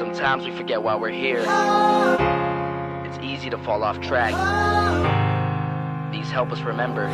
Sometimes we forget why we're here. It's easy to fall off track. These help us remember.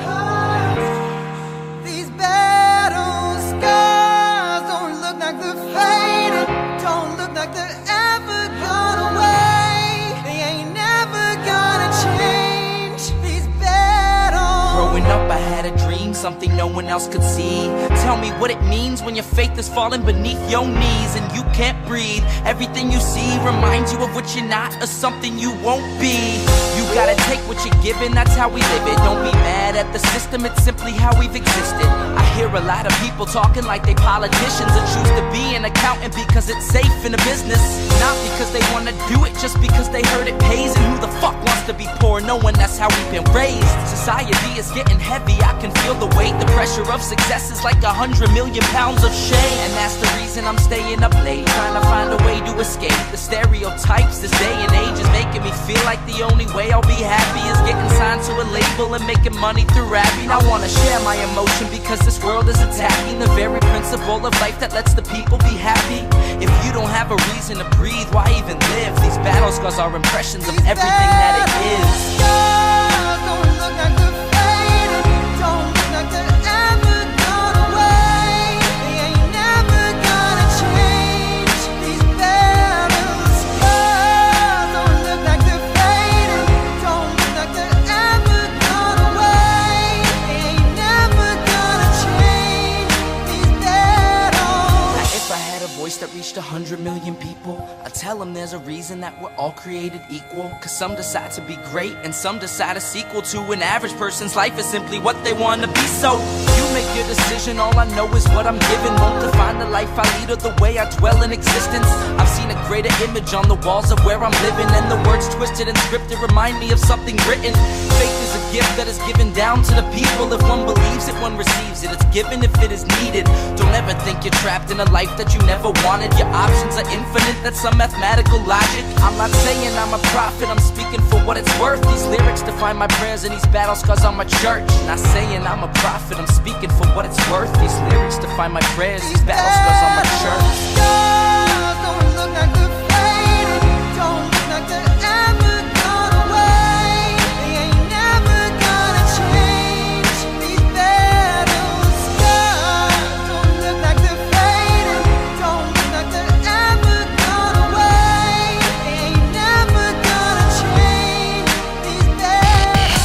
These battle scars don't look like they're faded, don't look like they're ever gone away. They ain't never gonna change. These battles. Growing up, I had a dream, something no one else could see. Tell me what it means when your faith is falling beneath your knees and you can't breathe. Everything you see reminds you of what you're not or something you won't be. You gotta take what you're given, that's how we live it. Don't be mad at the system, it's simply how we've existed. I hear a lot of people talking like they politicians and choose to be an accountant because it's safe in a business. Not because they wanna do it, just because they heard it pays. And who the fuck wants to be poor knowing that's how we've been raised? Society is getting heavy, I can feel the weight. The pressure of success is like 100 million pounds of shame. And that's the reason I'm staying up late, trying to find a way to escape the stereotypes this day and age is making me feel like the only way I'll be happy is getting signed to a label and making money through rapping. I wanna share my emotion because this world is attacking the very principle of life that lets the people be happy. If you don't have a reason to breathe, why even live? These battle scars are impressions of everything that it is. Scars don't look like they're faded, don't look like they're ever gone away. They ain't never gonna change. These battle scars don't look like they're faded, don't look like they're ever gone away. They ain't never gonna change. These battles. Now, if I had a voice that reached 100 million people, I'd tell them there's a reason that we're all created equal. Cause some decide to be great and some decide a sequel to an average person's life is simply what they want to be. So you make your decision, all I know is what I'm given. Won't define the life I lead or the way I dwell in existence. I've seen a greater image on the walls of where I'm living, and the words twisted and scripted remind me of something written. Faith is a gift that is given down to the people. If one believes it, one receives it. It's given if it is needed. Don't ever think you're trapped in a life that you never wanted. Your options are infinite, that's some mathematical logic. I'm not saying I'm a prophet, I'm speaking for what it's worth. These lyrics define my prayers and these battle scars on my church. Not saying I'm a prophet, I'm speaking for what it's worth. These lyrics define my prayers, these battle scars on my church. Scars don't look like they're faded, don't look like they're ever gone away. They ain't never gonna change. These battle scars don't look like they're faded, don't look like they're ever gone away. They ain't never gonna change. These battles.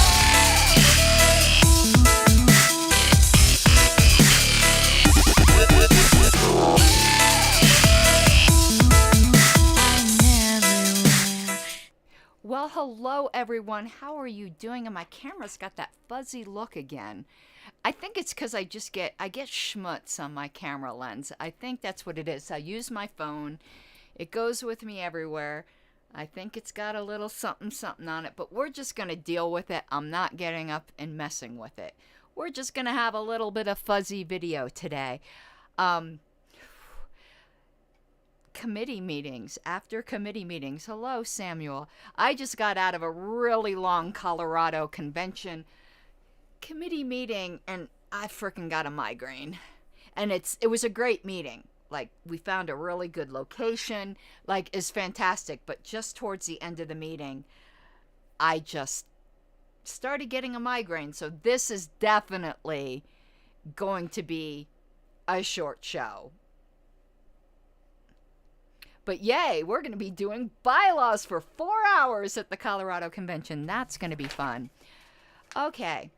Well, hello everyone. How are you doing? And my camera's got that fuzzy look again. I think it's because I get schmutz on my camera lens. I think that's what it is. I use my phone. It goes with me everywhere. I think it's got a little something on it, but we're just going to deal with it. I'm not getting up and messing with it. We're just going to have a little bit of fuzzy video today. Committee meetings. After committee meetings. Hello, Samuel. I just got out of a really long Colorado convention committee meeting and I freaking got a migraine. And it was a great meeting. Like, we found a really good location. Like, it's fantastic. But just towards the end of the meeting, I just started getting a migraine. So this is definitely going to be a short show. But yay, we're going to be doing bylaws for 4 hours at the Colorado Convention. That's going to be fun. Okay,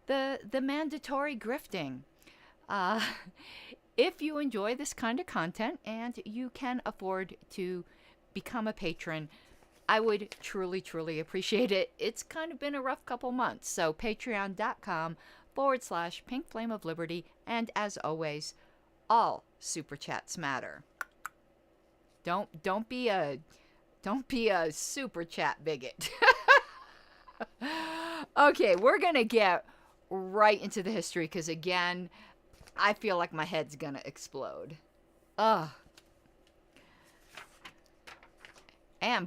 the mandatory grifting. If you enjoy this kind of content and you can afford to become a patron, I would truly, truly appreciate it. It's kind of been a rough couple months. So patreon.com/Pink Flame of Liberty. And as always, all super chats matter. Don't be a super chat bigot. Okay, we're gonna get right into the history because again, I feel like my head's gonna explode. Ugh.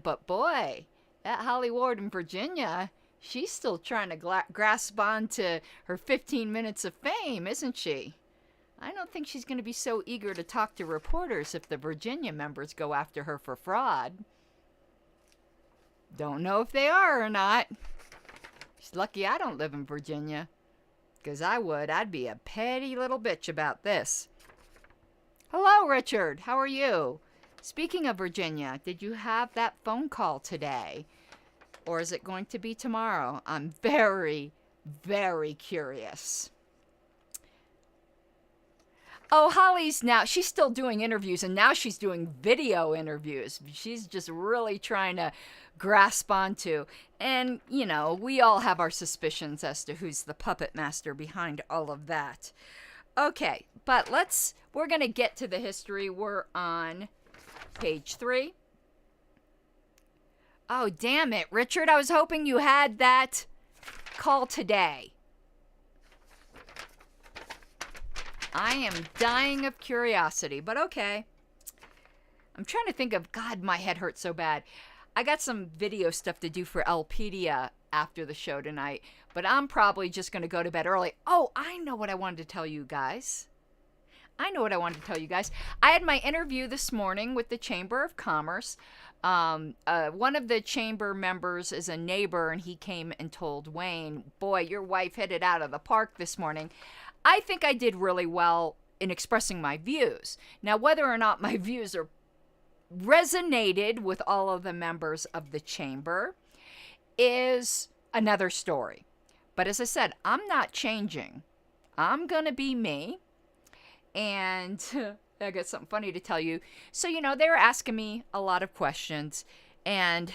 But boy, that Holly Ward in Virginia, she's still trying to grasp on to her 15 minutes of fame, isn't she? I don't think she's going to be so eager to talk to reporters if the Virginia members go after her for fraud. Don't know if they are or not. She's lucky I don't live in Virginia. Because I would. I'd be a petty little bitch about this. Hello, Richard. How are you? Speaking of Virginia, did you have that phone call today? Or is it going to be tomorrow? I'm very, very curious. Oh, Holly's now, she's still doing interviews, and now she's doing video interviews. She's just really trying to grasp onto. And, you know, we all have our suspicions as to who's the puppet master behind all of that. Okay, but we're going to get to the history. We're on page 3. Oh, damn it, Richard. I was hoping you had that call today. I am dying of curiosity, but okay. I'm trying to think of, God, my head hurts so bad. I got some video stuff to do for Elpedia after the show tonight, but I'm probably just going to go to bed early. Oh, I know what I wanted to tell you guys. I had my interview this morning with the Chamber of Commerce. One of the chamber members is a neighbor, and he came and told Wayne, boy, your wife hit it out of the park this morning. I think I did really well in expressing my views. Now, whether or not my views are resonated with all of the members of the chamber is another story. But as I said, I'm not changing. I'm going to be me. And I got something funny to tell you. So, you know, they were asking me a lot of questions. And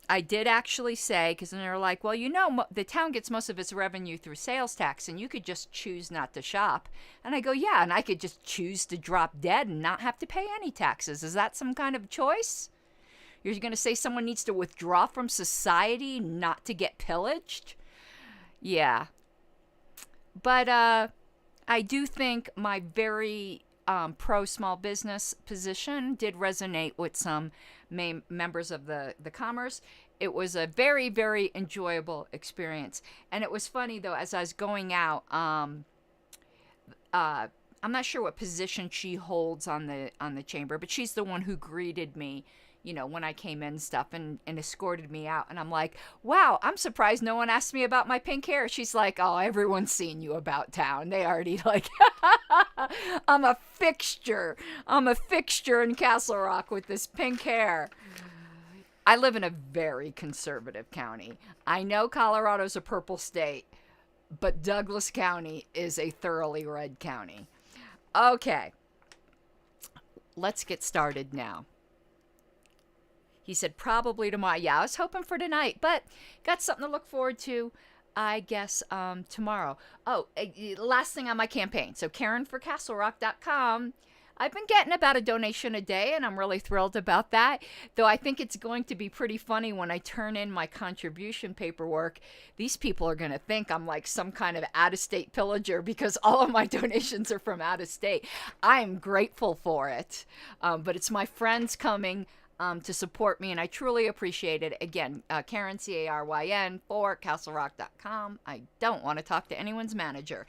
I did actually say, because then they're like, well, you know, the town gets most of its revenue through sales tax, and you could just choose not to shop. And I go, yeah, and I could just choose to drop dead and not have to pay any taxes. Is that some kind of choice? You're going to say someone needs to withdraw from society not to get pillaged? Yeah. But I do think my very pro-small business position did resonate with some members of the Commerce. It was a very, very enjoyable experience. And it was funny, though, as I was going out, I'm not sure what position she holds on the chamber, but she's the one who greeted me, you know, when I came in and stuff, and escorted me out. And I'm like, wow, I'm surprised no one asked me about my pink hair. She's like, oh, everyone's seen you about town. They already like, I'm a fixture in Castle Rock with this pink hair. I live in a very conservative county. I know Colorado's a purple state, but Douglas County is a thoroughly red county. Okay, let's get started now. He said probably tomorrow. Yeah, I was hoping for tonight, but got something to look forward to, I guess, tomorrow. Oh, last thing on my campaign. So KarenForCastleRock.com. I've been getting about a donation a day, and I'm really thrilled about that. Though I think it's going to be pretty funny when I turn in my contribution paperwork. These people are going to think I'm like some kind of out-of-state pillager because all of my donations are from out of state. I'm grateful for it. But it's my friends coming to support me, and I truly appreciate it. Again, Karen, C-A-R-Y-N, for CastleRock.com. I don't want to talk to anyone's manager.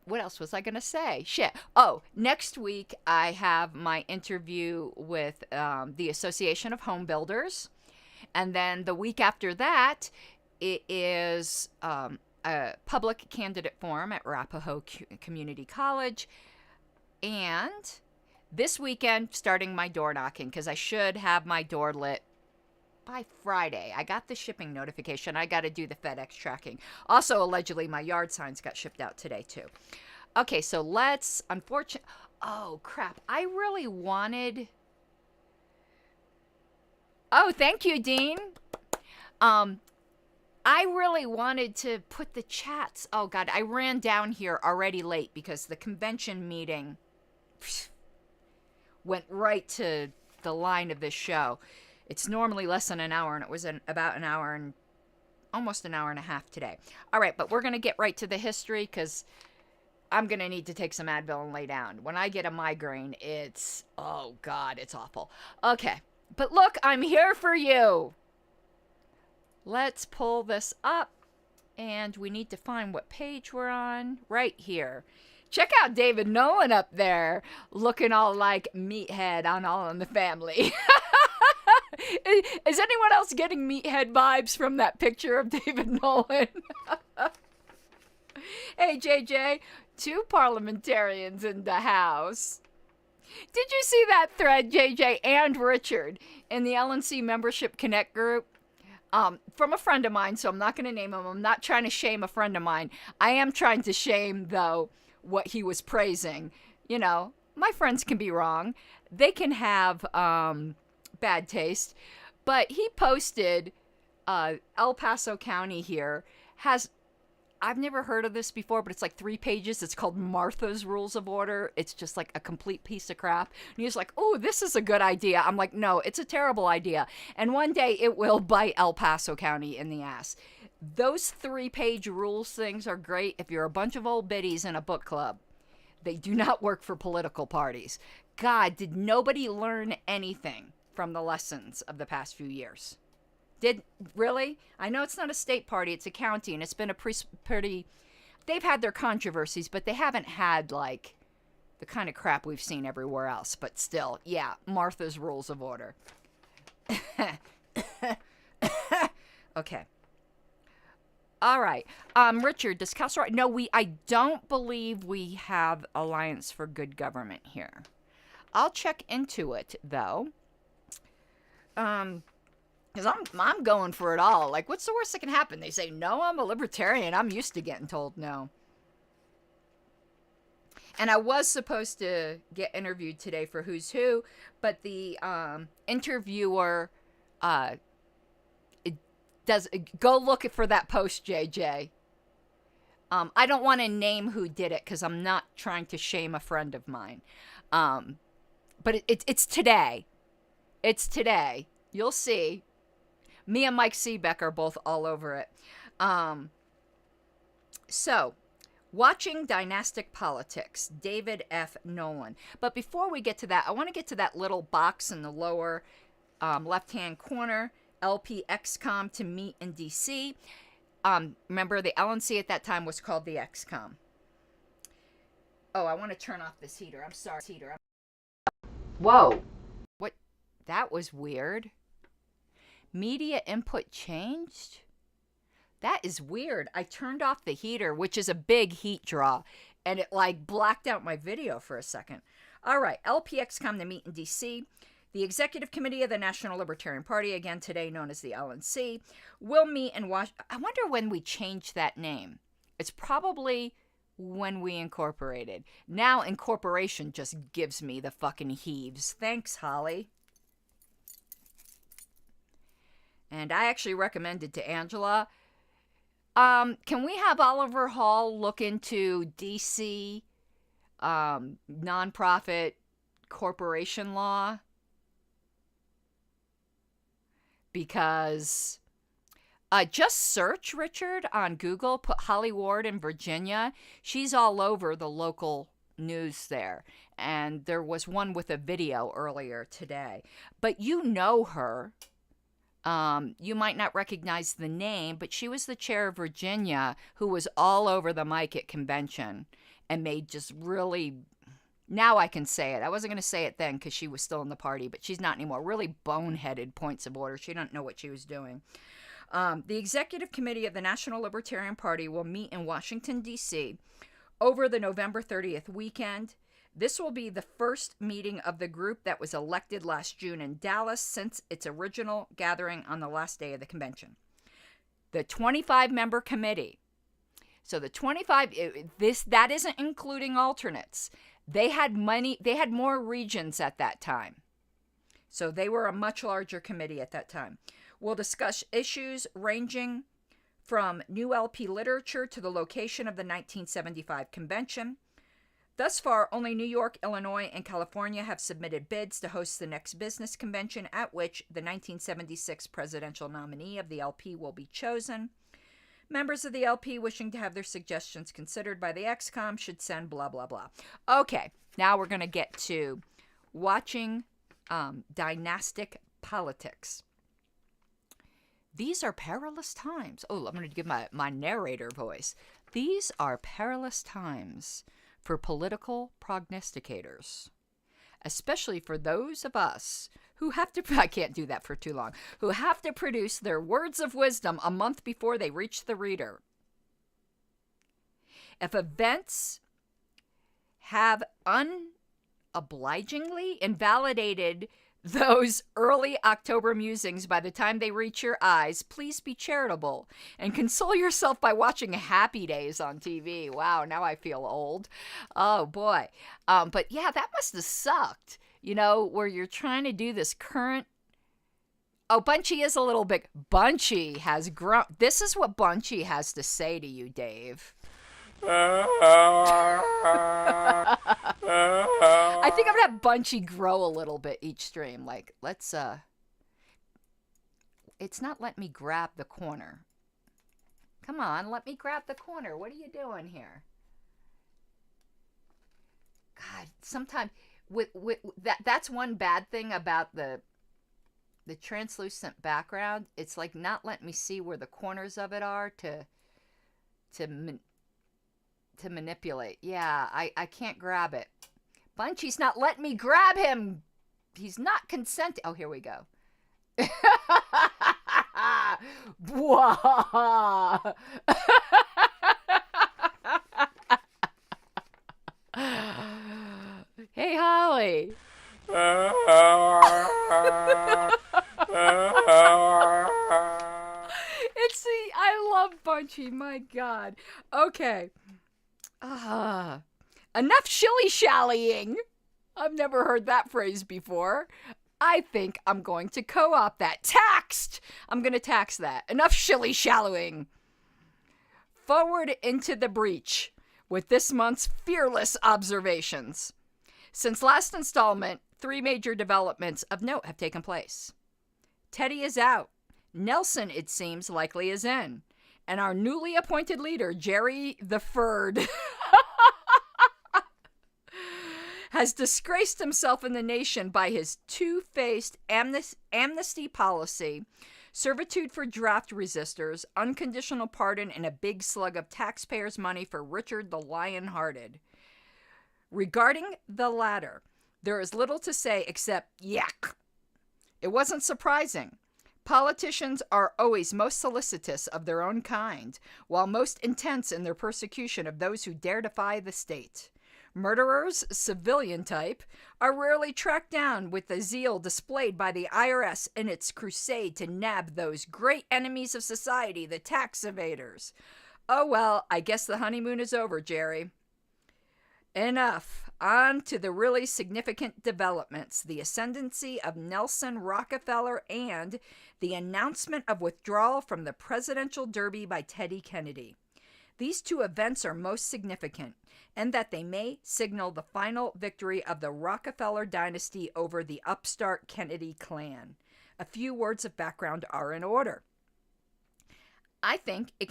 What else was I going to say? Shit. Oh, next week I have my interview with the Association of Home Builders. And then the week after that, it is a public candidate forum at Arapahoe Community College. And this weekend, starting my door knocking, because I should have my door lit by Friday. I got the shipping notification. I got to do the FedEx tracking. Also, allegedly, my yard signs got shipped out today, too. Okay, so let's, oh, crap. I really wanted, oh, thank you, Dean. I really wanted to put the chats, oh, God, I ran down here already late because the convention meeting went right to the line of this show. It's normally less than an hour, and it was about an hour and almost an hour and a half today. All right, but we're going to get right to the history because I'm going to need to take some Advil and lay down. When I get a migraine, it's, oh, God, it's awful. Okay, but look, I'm here for you. Let's pull this up And we need to find what page we're on. Right here. Check out David Nolan up there, looking all like meathead on All in the Family. Is anyone else getting meathead vibes from that picture of David Nolan? Hey, JJ, 2 parliamentarians in the House. Did you see that thread, JJ and Richard, in the LNC Membership Connect group? From a friend of mine, so I'm not going to name him. I'm not trying to shame a friend of mine. I am trying to shame, though, what he was praising. You know, my friends can be wrong. They can have bad taste. But he posted El Paso County here has, I've never heard of this before, but it's like 3 pages. It's called Martha's Rules of Order. It's just like a complete piece of crap. And he's like, oh, this is a good idea. I'm like, no, it's a terrible idea. And one day it will bite El Paso County in the ass. Those 3-page rules things are great if you're a bunch of old biddies in a book club. They do not work for political parties. God, did nobody learn anything from the lessons of the past few years? Did really? I know it's not a state party, it's a county, and it's been a pretty. They've had their controversies, but they haven't had like the kind of crap we've seen everywhere else. But still, yeah, Martha's Rules of Order. Okay. All right. Richard, does Capsule? No, I don't believe we have Alliance for Good Government here. I'll check into it though. Because I'm going for it all. Like, what's the worst that can happen? They say, no, I'm a libertarian. I'm used to getting told no. And I was supposed to get interviewed today for Who's Who, but the interviewer go look for that post, JJ. I don't want to name who did it because I'm not trying to shame a friend of mine. But it's today. It's today. You'll see. Me and Mike Seebeck are both all over it. So, watching Dynastic Politics, David F. Nolan. But before we get to that, I want to get to that little box in the lower left-hand corner, LP XCOM to meet in D.C. Remember, the LNC at that time was called the XCOM. Oh, I want to turn off this heater. I'm sorry, heater. Whoa. What? That was weird. Media input changed? That is weird. I turned off the heater, which is a big heat draw, and it like blacked out my video for a second. All right, LPXCOM to meet in D.C. The Executive Committee of the National Libertarian Party, again today known as the LNC, will meet in Washington. I wonder when we changed that name. It's probably when we incorporated. Now incorporation just gives me the fucking heaves. Thanks, Holly. And I actually recommended to Angela, can we have Oliver Hall look into DC nonprofit corporation law? Because just search, Richard, on Google, put Holly Ward in Virginia. She's all over the local news there. And there was one with a video earlier today. But you know her. You might not recognize the name, but she was the chair of Virginia who was all over the mic at convention and made just really, now I can say it. I wasn't going to say it then because she was still in the party, but she's not anymore. Really boneheaded points of order. She didn't know what she was doing. The Executive Committee of the National Libertarian Party will meet in Washington, D.C. over the November 30th weekend. This will be the first meeting of the group that was elected last June in Dallas since its original gathering on the last day of the convention. The 25-member committee. So the 25, that isn't including alternates. They had more regions at that time. So they were a much larger committee at that time. We'll discuss issues ranging from new LP literature to the location of the 1975 convention. Thus far, only New York, Illinois, and California have submitted bids to host the next business convention at which the 1976 presidential nominee of the LP will be chosen. Members of the LP wishing to have their suggestions considered by the XCOM should send blah, blah, blah. Okay, now we're going to get to watching Dynastic Politics. These are perilous times. Oh, I'm going to give my narrator voice. These are perilous times for political prognosticators, especially for those of us who have to, I can't do that for too long, who have to produce their words of wisdom a month before they reach the reader. If events have unobligingly invalidated those early October musings by the time they reach your eyes, please be charitable and console yourself by watching Happy Days on TV. Wow, now I feel old. Oh, boy. But yeah, that must have sucked, where you're trying to do this current. Oh, Bunchy is a little big. Bunchy has grown. This is what Bunchy has to say to you, Dave. I think I'm gonna have Bunchy grow a little bit each stream. Like, let's it's not letting me grab the corner. Come on, let me grab the corner. What are you doing here? God, sometimes with that's one bad thing about the translucent background. It's like not letting me see where the corners of it are to manipulate. Yeah, I can't grab it. Bunchy's not letting me grab him. He's not consenting. Oh, here we go. Hey, Holly. I love Bunchy. My God. Okay. Enough shilly-shallying. I've never heard that phrase before. I think I'm going to co-opt that. Taxed! I'm going to tax that. Enough shilly-shallying. Forward into the breach with this month's fearless observations. Since last installment, 3 major developments of note have taken place. Teddy is out. Nelson, it seems, likely is in. And our newly appointed leader, Jerry the Furred, has disgraced himself in the nation by his two-faced amnesty policy, servitude for draft resistors, unconditional pardon, and a big slug of taxpayers' money for Richard the Lion-Hearted. Regarding the latter, there is little to say except yak. It wasn't surprising. Politicians are always most solicitous of their own kind, while most intense in their persecution of those who dare defy the state. Murderers, civilian type, are rarely tracked down with the zeal displayed by the IRS in its crusade to nab those great enemies of society, the tax evaders. Oh well, I guess the honeymoon is over, Jerry. Enough. On to the really significant developments, the ascendancy of Nelson Rockefeller and the announcement of withdrawal from the presidential derby by Teddy Kennedy. These 2 events are most significant, and that they may signal the final victory of the Rockefeller dynasty over the upstart Kennedy clan. A few words of background are in order. I think it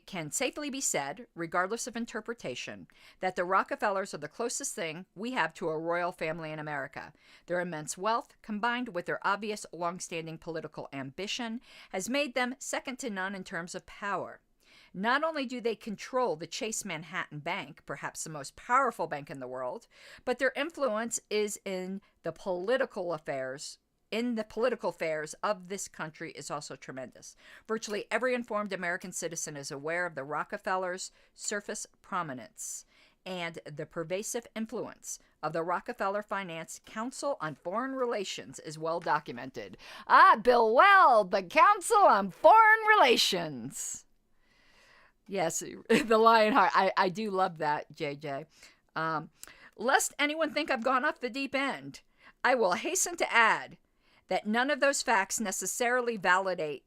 can safely be said, regardless of interpretation, that the Rockefellers are the closest thing we have to a royal family in America. Their immense wealth, combined with their obvious long-standing political ambition, has made them second to none in terms of power. Not only do they control the Chase Manhattan Bank, perhaps the most powerful bank in the world, but their influence is in the political affairs of this country is also tremendous. Virtually every informed American citizen is aware of the Rockefellers' surface prominence and the pervasive influence of the Rockefeller Finance Council on Foreign Relations is well documented. Bill Weld, the Council on Foreign Relations. Yes, the Lionheart. I do love that, JJ. Lest anyone think I've gone off the deep end, I will hasten to add that none of those facts necessarily validate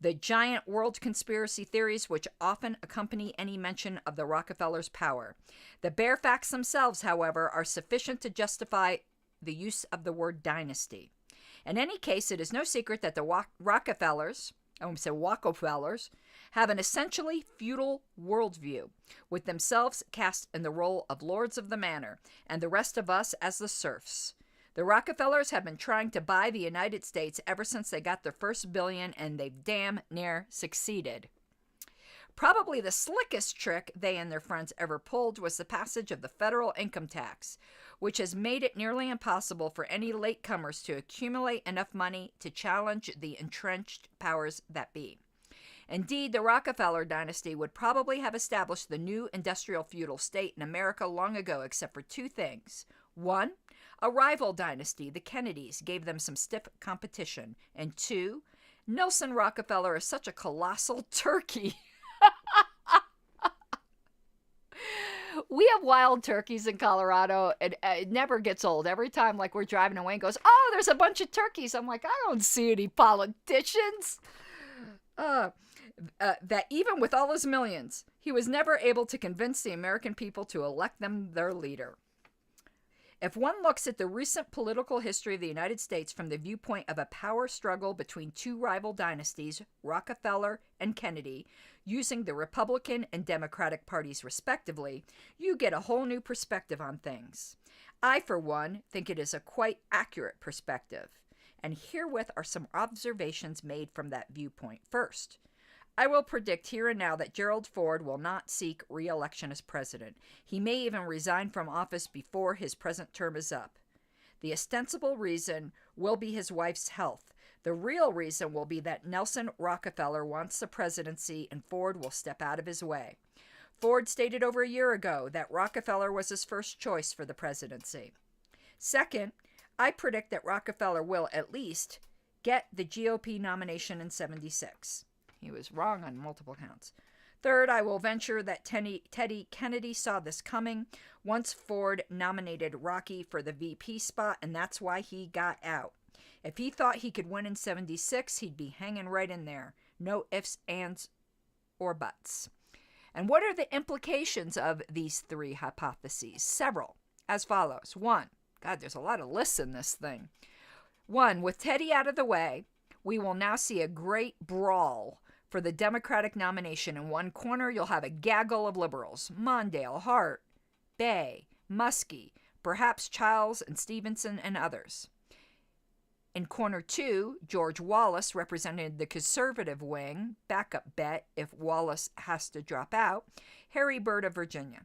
the giant world conspiracy theories which often accompany any mention of the Rockefellers' power. The bare facts themselves, however, are sufficient to justify the use of the word dynasty. In any case, it is no secret that the Rockefellers have an essentially feudal worldview, with themselves cast in the role of lords of the manor, and the rest of us as the serfs. The Rockefellers have been trying to buy the United States ever since they got their first billion, and they've damn near succeeded. Probably the slickest trick they and their friends ever pulled was the passage of the federal income tax, which has made it nearly impossible for any latecomers to accumulate enough money to challenge the entrenched powers that be. Indeed, the Rockefeller dynasty would probably have established the new industrial feudal state in America long ago, except for two things. One, a rival dynasty, the Kennedys, gave them some stiff competition. And two, Nelson Rockefeller is such a colossal turkey. We have wild turkeys in Colorado, and it never gets old. Every time, like, we're driving away and goes, oh, there's a bunch of turkeys. I'm like, I don't see any politicians. That even with all his millions, he was never able to convince the American people to elect them their leader. If one looks at the recent political history of the United States from the viewpoint of a power struggle between two rival dynasties, Rockefeller and Kennedy, using the Republican and Democratic parties respectively, you get a whole new perspective on things. I, for one, think it is a quite accurate perspective, and herewith are some observations made from that viewpoint. First, I will predict here and now that Gerald Ford will not seek re-election as president. He may even resign from office before his present term is up. The ostensible reason will be his wife's health. The real reason will be that Nelson Rockefeller wants the presidency and Ford will step out of his way. Ford stated over a year ago that Rockefeller was his first choice for the presidency. Second, I predict that Rockefeller will, at least, get the GOP nomination in '76. He was wrong on multiple counts. Third, I will venture that Teddy Kennedy saw this coming once Ford nominated Rocky for the VP spot, and that's why he got out. If he thought he could win in '76, he'd be hanging right in there. No ifs, ands, or buts. And what are the implications of these three hypotheses? Several, as follows. One, God, there's a lot of lists in this thing. One, with Teddy out of the way, we will now see a great brawl for the Democratic nomination. In one corner, you'll have a gaggle of liberals: Mondale, Hart, Bay, Muskie, perhaps Childs and Stevenson and others. In corner two, George Wallace represented the conservative wing, backup bet if Wallace has to drop out, Harry Byrd of Virginia.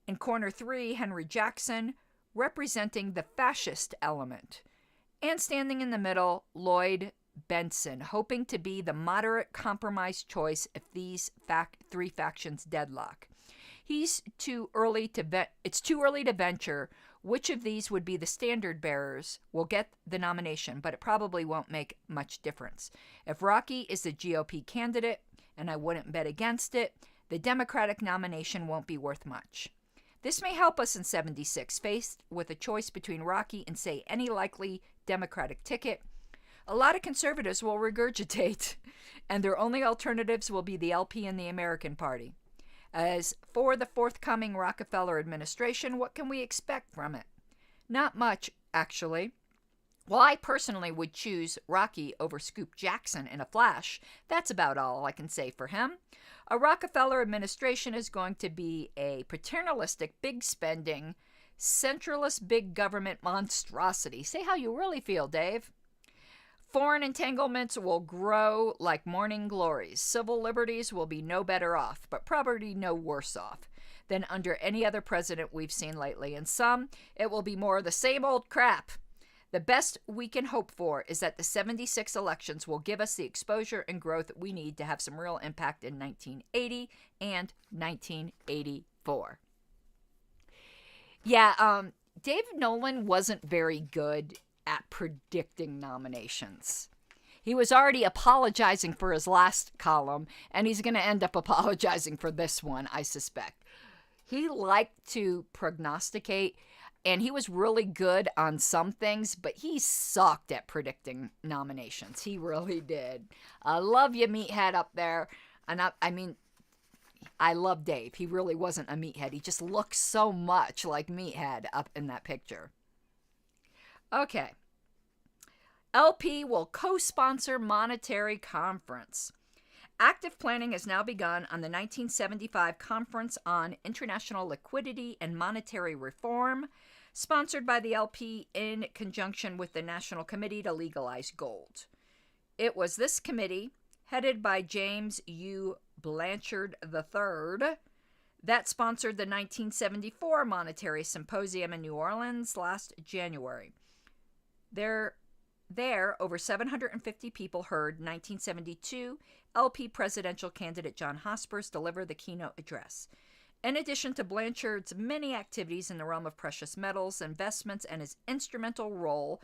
In corner three, Henry Jackson representing the fascist element. And standing in the middle, Lloyd Benson, hoping to be the moderate compromise choice if these three factions deadlock. It's too early to venture which of these would be the standard bearers will get the nomination, but it probably won't make much difference. If Rocky is the GOP candidate, and I wouldn't bet against it, the Democratic nomination won't be worth much. This may help us in '76, faced with a choice between Rocky and, say, any likely Democratic ticket. A lot of conservatives will regurgitate, and their only alternatives will be the LP and the American Party. As for the forthcoming Rockefeller administration, what can we expect from it? Not much, actually. Well, I personally would choose Rocky over Scoop Jackson in a flash. That's about all I can say for him. A Rockefeller administration is going to be a paternalistic, big-spending, centralist big government monstrosity. Say how you really feel, Dave. Foreign entanglements will grow like morning glories. Civil liberties will be no better off, but probably no worse off than under any other president we've seen lately. In some, it will be more of the same old crap. The best we can hope for is that the '76 elections will give us the exposure and growth we need to have some real impact in 1980 and 1984. Yeah, Dave Nolan wasn't very good at predicting nominations. He was already apologizing for his last column, and he's going to end up apologizing for this one, I suspect. He liked to prognosticate, and he was really good on some things, but he sucked at predicting nominations. He really did. I love you, meathead up there. And I love Dave. He really wasn't a meathead. He just looks so much like meathead up in that picture. Okay. LP will co-sponsor monetary conference. Active planning has now begun on the 1975 Conference on International Liquidity and Monetary Reform. sponsored by the LP in conjunction with the National Committee to Legalize Gold. It was this committee, headed by James U. Blanchard III, that sponsored the 1974 Monetary Symposium in New Orleans last January. There, over 750 people heard 1972 LP presidential candidate John Hospers deliver the keynote address. In addition to Blanchard's many activities in the realm of precious metals, investments, and his instrumental role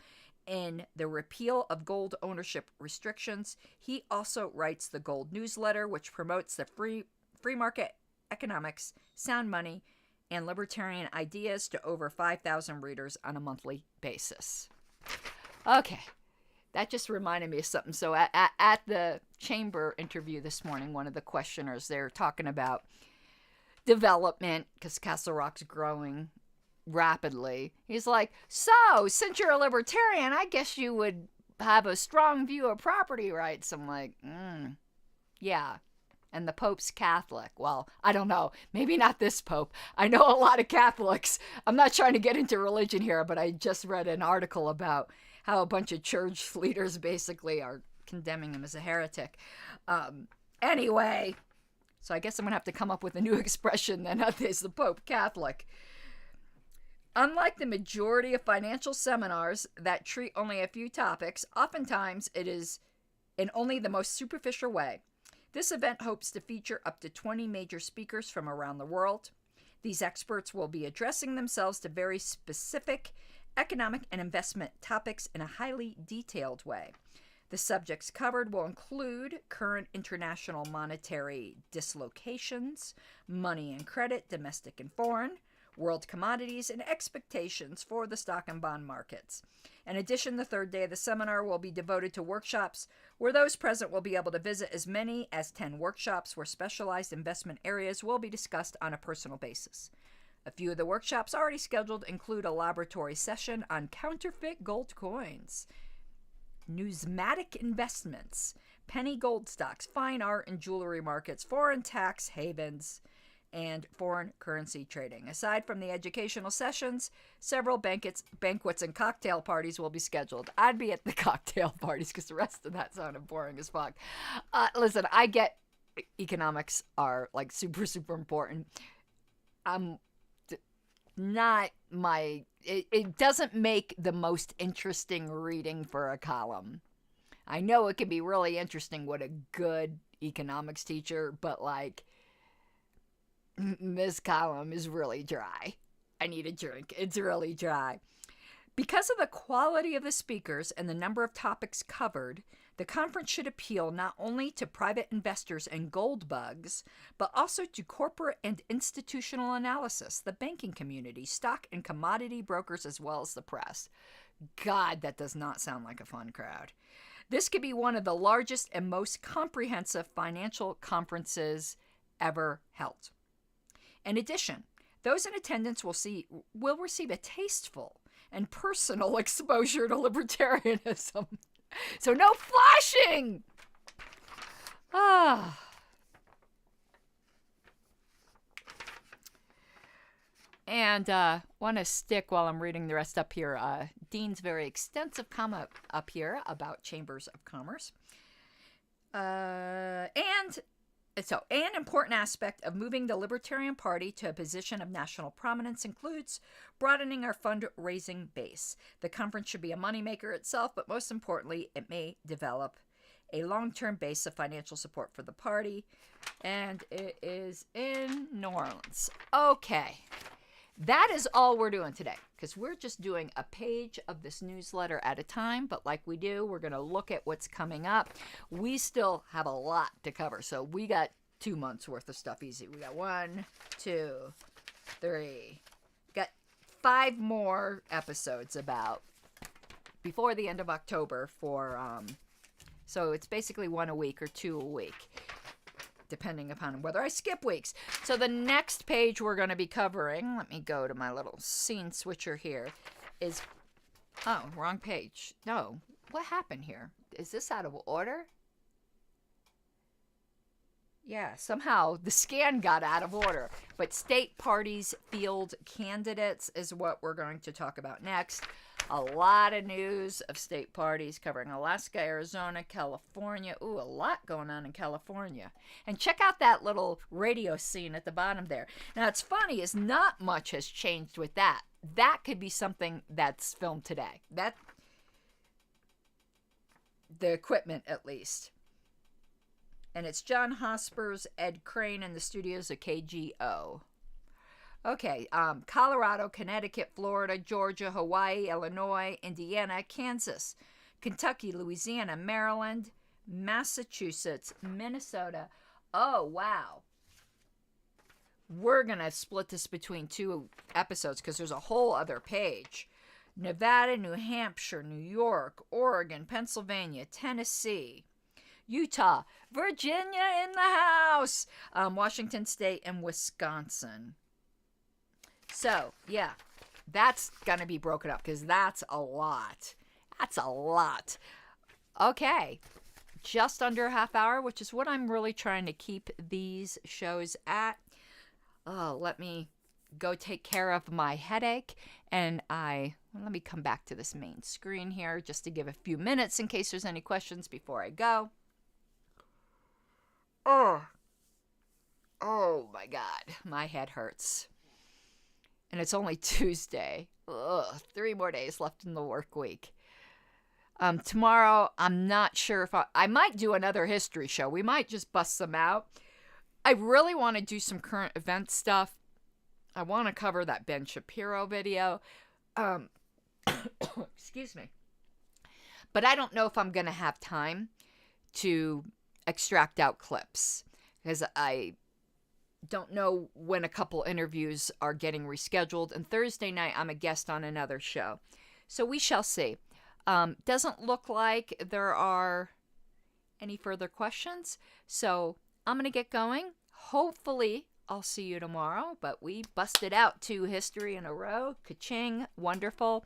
in the repeal of gold ownership restrictions, he also writes the Gold Newsletter, which promotes the free market economics, sound money, and libertarian ideas to over 5,000 readers on a monthly basis. Okay, that just reminded me of something. So at the chamber interview this morning, one of the questioners, they're talking about development because Castle Rock's growing rapidly. He's like, so since you're a libertarian, I guess you would have a strong view of property rights. I'm like, yeah. And the Pope's Catholic. Well, I don't know. Maybe not this Pope. I know a lot of Catholics. I'm not trying to get into religion here, but I just read an article about how a bunch of church leaders basically are condemning him as a heretic. Anyway, so I guess I'm going to have to come up with a new expression then. Is the Pope Catholic? Unlike the majority of financial seminars that treat only a few topics, oftentimes it is in only the most superficial way. This event hopes to feature up to 20 major speakers from around the world. These experts will be addressing themselves to very specific economic and investment topics in a highly detailed way. The subjects covered will include current international monetary dislocations, money and credit, domestic and foreign, world commodities, and expectations for the stock and bond markets. In addition, the third day of the seminar will be devoted to workshops where those present will be able to visit as many as 10 workshops where specialized investment areas will be discussed on a personal basis. A few of the workshops already scheduled include a laboratory session on counterfeit gold coins, numismatic investments, penny gold stocks, fine art and jewelry markets, foreign tax havens, and foreign currency trading. Aside from the educational sessions, several banquets and cocktail parties will be scheduled. I'd be at the cocktail parties because the rest of that sounded boring as fuck. Listen, I get economics are like super, super important. It doesn't make the most interesting reading for a column. I know it can be really interesting with a good economics teacher, but like, this column is really dry. I need a drink. It's really dry. Because of the quality of the speakers and the number of topics covered, the conference should appeal not only to private investors and gold bugs, but also to corporate and institutional analysis, the banking community, stock and commodity brokers, as well as the press. God, that does not sound like a fun crowd. This could be one of the largest and most comprehensive financial conferences ever held. In addition, those in attendance will receive a tasteful and personal exposure to libertarianism. So no flashing! And want to stick while I'm reading the rest up here. Dean's very extensive comment up here about chambers of commerce. An important aspect of moving the Libertarian Party to a position of national prominence includes broadening our fundraising base. The conference should be a moneymaker itself, but most importantly, it may develop a long-term base of financial support for the party, and it is in New Orleans. Okay, that is all we're doing today, because we're just doing a page of this newsletter at a time, but like we do, we're going to look at what's coming up. We still have a lot to cover, so we got 2 months worth of stuff easy. We got 1, 2, 3. Got 5 more episodes about before the end of October for, so it's basically 1 a week or 2 a week, depending upon whether I skip weeks. So the next page we're going to be covering, let me go to my little scene switcher here, is, oh, wrong page. No, what happened here? Is this out of order? Yeah, somehow the scan got out of order. But state parties field candidates is what we're going to talk about next. A lot of news of state parties covering Alaska, Arizona, California. Ooh, a lot going on in California. And check out that little radio scene at the bottom there. Now, it's funny is not much has changed with that. That could be something that's filmed today. The equipment, at least. And it's John Hospers, Ed Crane in the studios of KGO. Okay, Colorado, Connecticut, Florida, Georgia, Hawaii, Illinois, Indiana, Kansas, Kentucky, Louisiana, Maryland, Massachusetts, Minnesota. Oh, wow. We're going to split this between 2 episodes because there's a whole other page. Nevada, New Hampshire, New York, Oregon, Pennsylvania, Tennessee, Utah, Virginia in the house, Washington State, and Wisconsin. So, yeah, that's going to be broken up because that's a lot. That's a lot. Okay, just under a half hour, which is what I'm really trying to keep these shows at. Let me go take care of my headache, and let me come back to this main screen here just to give a few minutes in case there's any questions before I go. Oh my God, my head hurts. And it's only Tuesday. 3 more days left in the work week. Tomorrow, I'm not sure if I might do another history show. We might just bust them out. I really want to do some current event stuff. I want to cover that Ben Shapiro video. Excuse me. But I don't know if I'm going to have time to extract out clips because I don't know when a couple interviews are getting rescheduled. And Thursday night, I'm a guest on another show. So we shall see. Doesn't look like there are any further questions. So I'm going to get going. Hopefully, I'll see you tomorrow. But we busted out 2 history in a row. Ka-ching. Wonderful.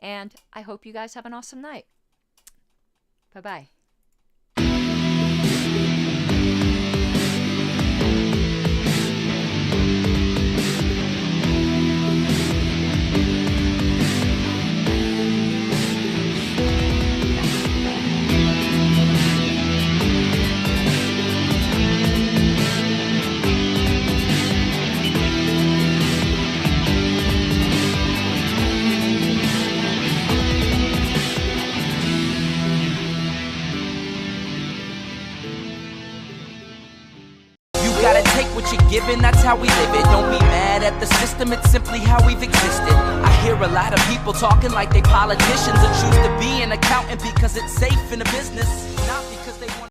And I hope you guys have an awesome night. Bye-bye. Given, that's how we live it. Don't be mad at the system, it's simply how we've existed. I hear a lot of people talking like they politicians and choose to be an accountant because it's safe in a business, not because they want